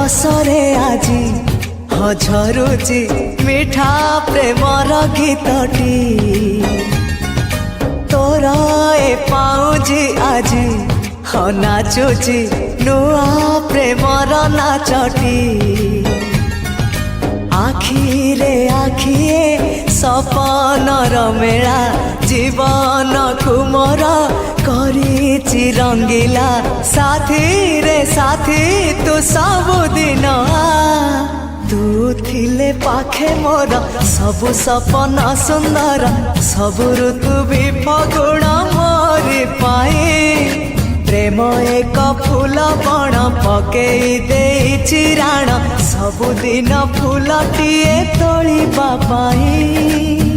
रसरे आजी झरुची मिठा प्रेमर गीतटी तोर ए पाउजी आजी नाचुची नुआ प्रेमर नाचटी आखिरे आखिए सपनर मेला जीवन को मोर करिछि रंगीला साथी रे साथी तू सबुदिन तू थिले पाखे मोर सबु सपन सुंदर सबु ऋतु भी फगुण मोरी पाए प्रेम एक फूल बण पकेई देइछि राण सबुदिन फूलटिए तोलिबा पाई।